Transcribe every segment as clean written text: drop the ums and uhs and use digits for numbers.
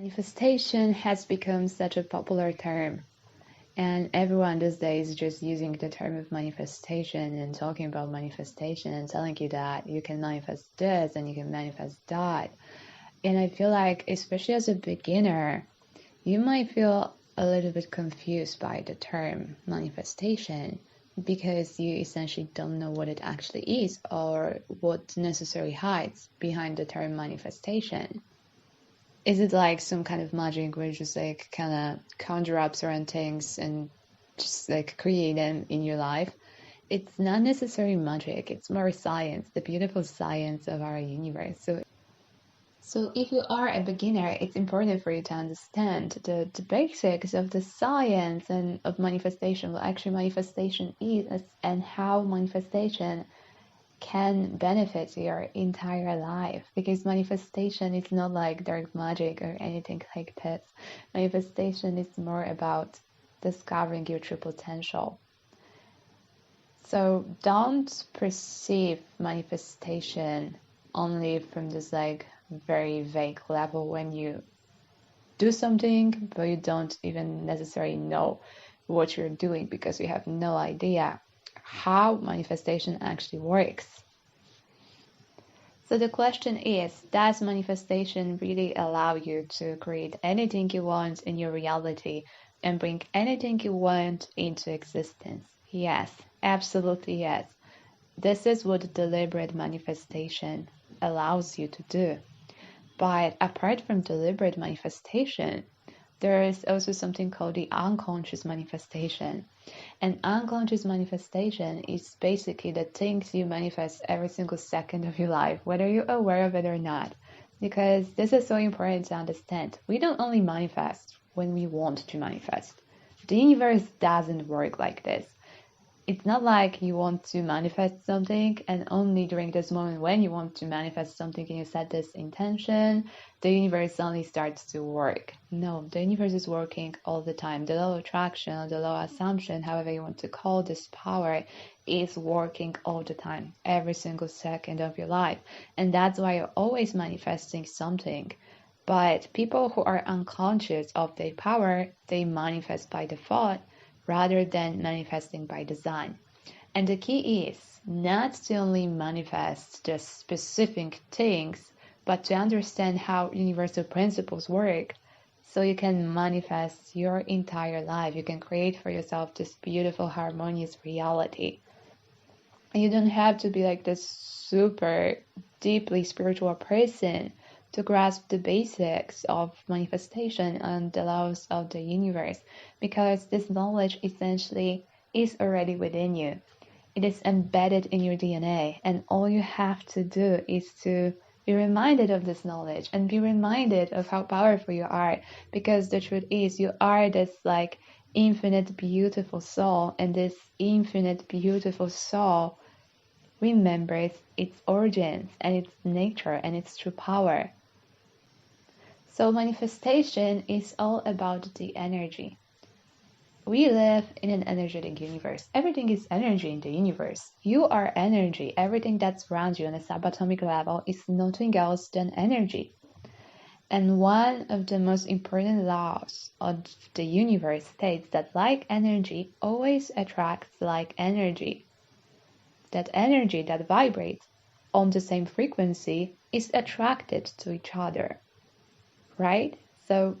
Manifestation has become such a popular term, and everyone these days is just using the term of manifestation and talking about manifestation and telling you that you can manifest this and you can manifest that. And I feel like, especially as a beginner, you might feel a little bit confused by the term manifestation because you essentially don't know what it actually is or what necessarily hides behind the term manifestation. Is it like some kind of magic where you just like kind of conjure up certain things and just like create them in your life? It's not necessarily magic, it's more science, the beautiful science of our universe. So if you are a beginner, it's important for you to understand the basics of the science and of manifestation, what actually manifestation is, and how manifestation can benefit your entire life, because manifestation is not like dark magic or anything like this. Manifestation is more about discovering your true potential. So don't perceive manifestation only from this like very vague level when you do something but you don't even necessarily know what you're doing because you have no idea how manifestation actually works. So the question is, does manifestation really allow you to create anything you want in your reality and bring anything you want into existence? Yes, absolutely yes. This is what deliberate manifestation allows you to do. But apart from deliberate manifestation, there is also something called the unconscious manifestation. And unconscious manifestation is basically the things you manifest every single second of your life, whether you're aware of it or not. Because this is so important to understand. We don't only manifest when we want to manifest. The universe doesn't work like this. It's not like you want to manifest something and only during this moment when you want to manifest something and you set this intention, the universe suddenly starts to work. No, the universe is working all the time. The law of attraction or the law of assumption, however you want to call this power, is working all the time, every single second of your life. And that's why you're always manifesting something. But people who are unconscious of their power, they manifest by default rather than manifesting by design. And the key is not to only manifest just specific things, but to understand how universal principles work so you can manifest your entire life. You can create for yourself this beautiful, harmonious reality. And you don't have to be like this super deeply spiritual person to grasp the basics of manifestation and the laws of the universe, because this knowledge essentially is already within you. It is embedded in your DNA, and all you have to do is to be reminded of this knowledge and be reminded of how powerful you are, because the truth is you are this like infinite beautiful soul, and this infinite beautiful soul remembers its origins and its nature and its true power. So manifestation is all about the energy. We live in an energetic universe. Everything is energy in the universe. You are energy. Everything that's around you on a subatomic level is nothing else than energy. And one of the most important laws of the universe states that like energy always attracts like energy. That energy that vibrates on the same frequency is attracted to each other. Right? So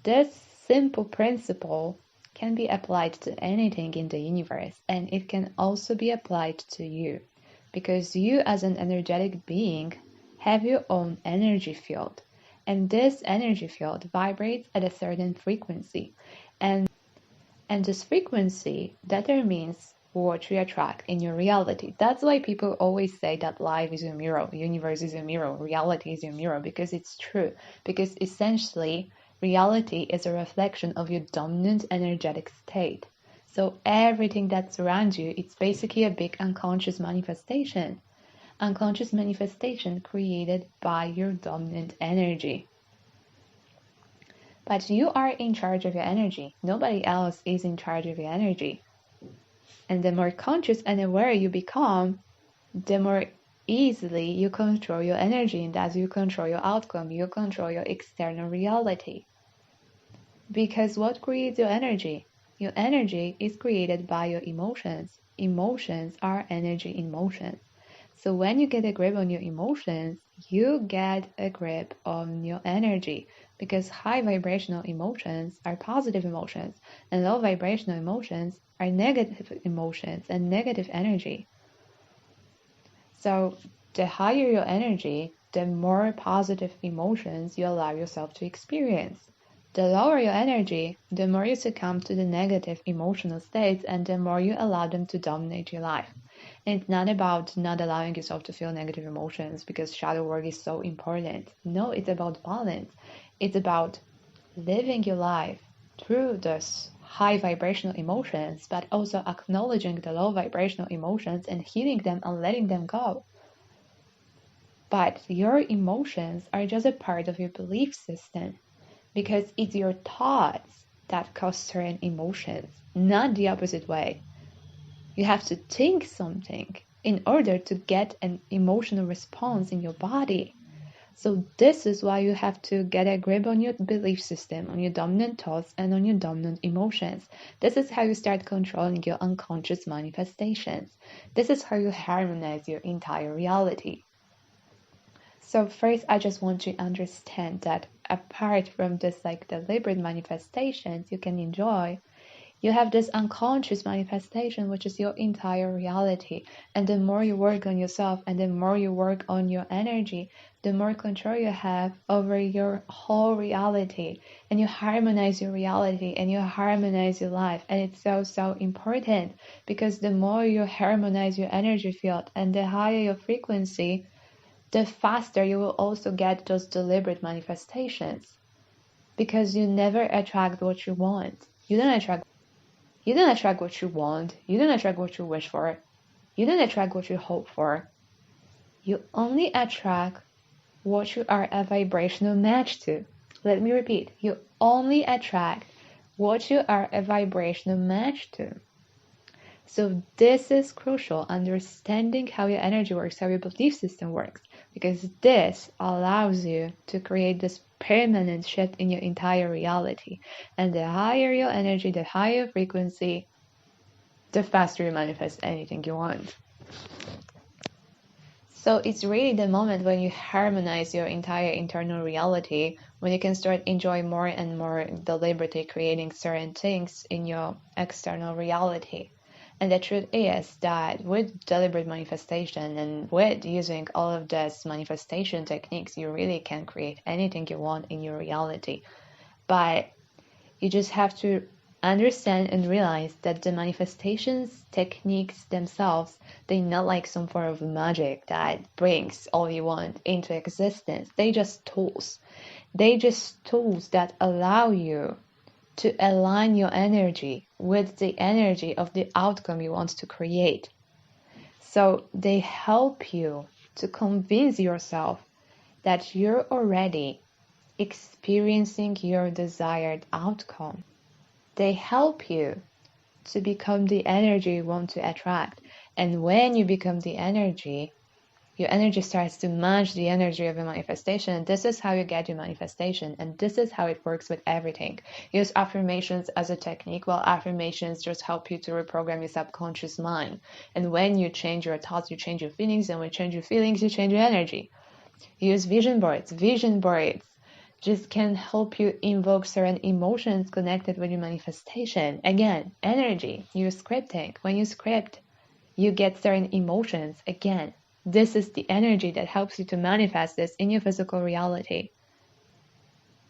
this simple principle can be applied to anything in the universe, and it can also be applied to you, because you as an energetic being have your own energy field, and this energy field vibrates at a certain frequency, and this frequency determines what you attract in your reality. That's why people always say that life is a mirror, universe is a mirror, reality is a mirror, because it's true. Because essentially, reality is a reflection of your dominant energetic state. So everything that surrounds you, it's basically a big unconscious manifestation. Unconscious manifestation created by your dominant energy. But you are in charge of your energy. Nobody else is in charge of your energy. And the more conscious and aware you become, the more easily you control your energy, and thus you control your outcome, you control your external reality. Because what creates your energy? Your energy is created by your emotions. Emotions are energy in motion. So when you get a grip on your emotions, you get a grip on your energy, because high vibrational emotions are positive emotions and low vibrational emotions are negative emotions and negative energy. So the higher your energy, the more positive emotions you allow yourself to experience. The lower your energy, the more you succumb to the negative emotional states and the more you allow them to dominate your life. And it's not about not allowing yourself to feel negative emotions because shadow work is so important. No, it's about balance. It's about living your life through those high vibrational emotions, but also acknowledging the low vibrational emotions and healing them and letting them go. But your emotions are just a part of your belief system, because it's your thoughts that cause certain emotions, not the opposite way. You have to think something in order to get an emotional response in your body. So this is why you have to get a grip on your belief system, on your dominant thoughts, and on your dominant emotions. This is how you start controlling your unconscious manifestations. This is how you harmonize your entire reality. So first, I just want you to understand that apart from this deliberate manifestations you can enjoy, you have this unconscious manifestation, which is your entire reality. And the more you work on yourself and the more you work on your energy, the more control you have over your whole reality. And you harmonize your reality and you harmonize your life. And it's so, so important, because the more you harmonize your energy field and the higher your frequency, the faster you will also get those deliberate manifestations. Because you never attract what you want. You don't attract what you want. You don't attract what you wish for. You don't attract what you hope for. You only attract what you are a vibrational match to. Let me repeat. You only attract what you are a vibrational match to. So this is crucial, understanding how your energy works, how your belief system works, because this allows you to create this permanent shift in your entire reality. And the higher your energy, the higher your frequency, the faster you manifest anything you want. So it's really the moment when you harmonize your entire internal reality, when you can start enjoying more and more deliberately creating certain things in your external reality. And the truth is that with deliberate manifestation and with using all of these manifestation techniques, you really can create anything you want in your reality. But you just have to understand and realize that the manifestations techniques themselves, they're not like some form of magic that brings all you want into existence. They just tools. They just tools that allow you to align your energy with the energy of the outcome you want to create. So they help you to convince yourself that you're already experiencing your desired outcome. They help you to become the energy you want to attract. And when you become the energy, your energy starts to match the energy of your manifestation. This is how you get your manifestation, and this is how it works with everything. Use affirmations as a technique. Well, affirmations just help you to reprogram your subconscious mind. And when you change your thoughts, you change your feelings, and when you change your feelings, you change your energy. Use vision boards. Vision boards just can help you invoke certain emotions connected with your manifestation. Again, energy. Use scripting. When you script, you get certain emotions. Again, this is the energy that helps you to manifest this in your physical reality.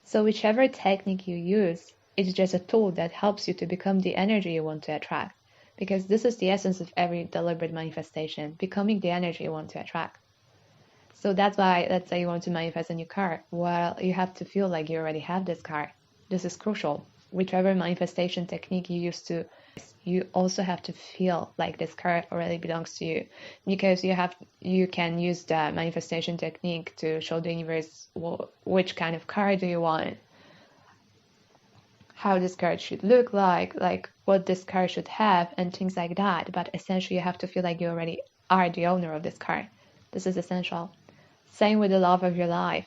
So whichever technique you use, it's just a tool that helps you to become the energy you want to attract. Because this is the essence of every deliberate manifestation, becoming the energy you want to attract. So that's why, let's say you want to manifest a new car. Well, you have to feel like you already have this car. This is crucial. Whichever manifestation technique you use to, you also have to feel like this car already belongs to you, because you can use the manifestation technique to show the universe which kind of car do you want, how this car should look like what this car should have, and things like that. But essentially, you have to feel like you already are the owner of this car. This is essential. Same with the love of your life.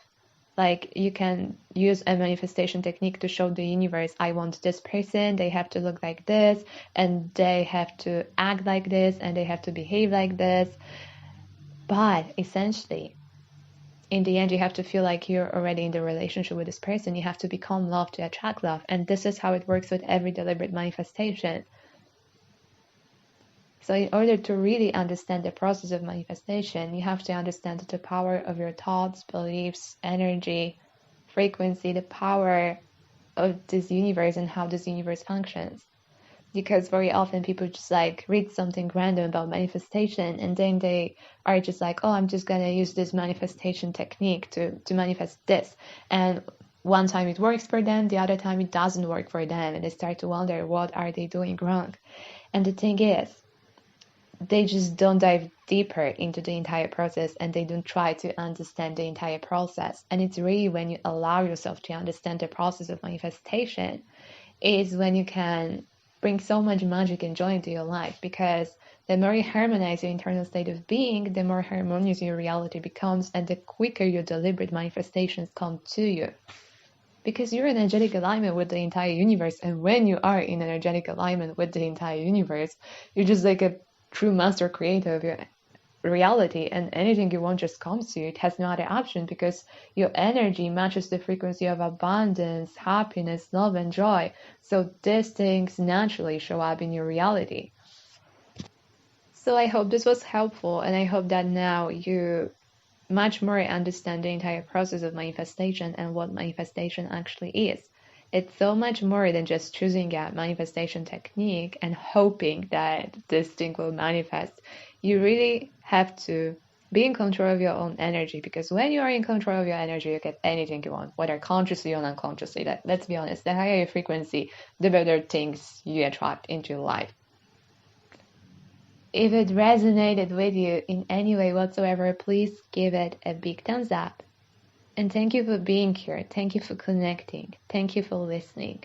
Like, you can use a manifestation technique to show the universe, I want this person, they have to look like this, and they have to act like this, and they have to behave like this. But essentially, in the end, you have to feel like you're already in the relationship with this person. You have to become love to attract love. And this is how it works with every deliberate manifestation. So in order to really understand the process of manifestation, you have to understand the power of your thoughts, beliefs, energy, frequency, the power of this universe and how this universe functions. Because very often people just like read something random about manifestation, and then they are just like, oh, I'm just gonna use this manifestation technique to manifest this. And one time it works for them, the other time it doesn't work for them, and they start to wonder what are they doing wrong. And the thing is, they just don't dive deeper into the entire process, and they don't try to understand the entire process. And it's really when you allow yourself to understand the process of manifestation is when you can bring so much magic and joy into your life, because the more you harmonize your internal state of being, the more harmonious your reality becomes, and the quicker your deliberate manifestations come to you. Because you're in energetic alignment with the entire universe, and when you are in energetic alignment with the entire universe, you're just like a true master creator of your reality, and anything you want just comes to you. It has no other option, because your energy matches the frequency of abundance, happiness, love, and joy. So these things naturally show up in your reality. So I hope this was helpful, and I hope that now you much more understand the entire process of manifestation and what manifestation actually is. It's so much more than just choosing a manifestation technique and hoping that this thing will manifest. You really have to be in control of your own energy, because when you are in control of your energy, you get anything you want, whether consciously or unconsciously. Let's be honest, the higher your frequency, the better things you attract into your life. If it resonated with you in any way whatsoever, please give it a big thumbs up. And thank you for being here. Thank you for connecting. Thank you for listening.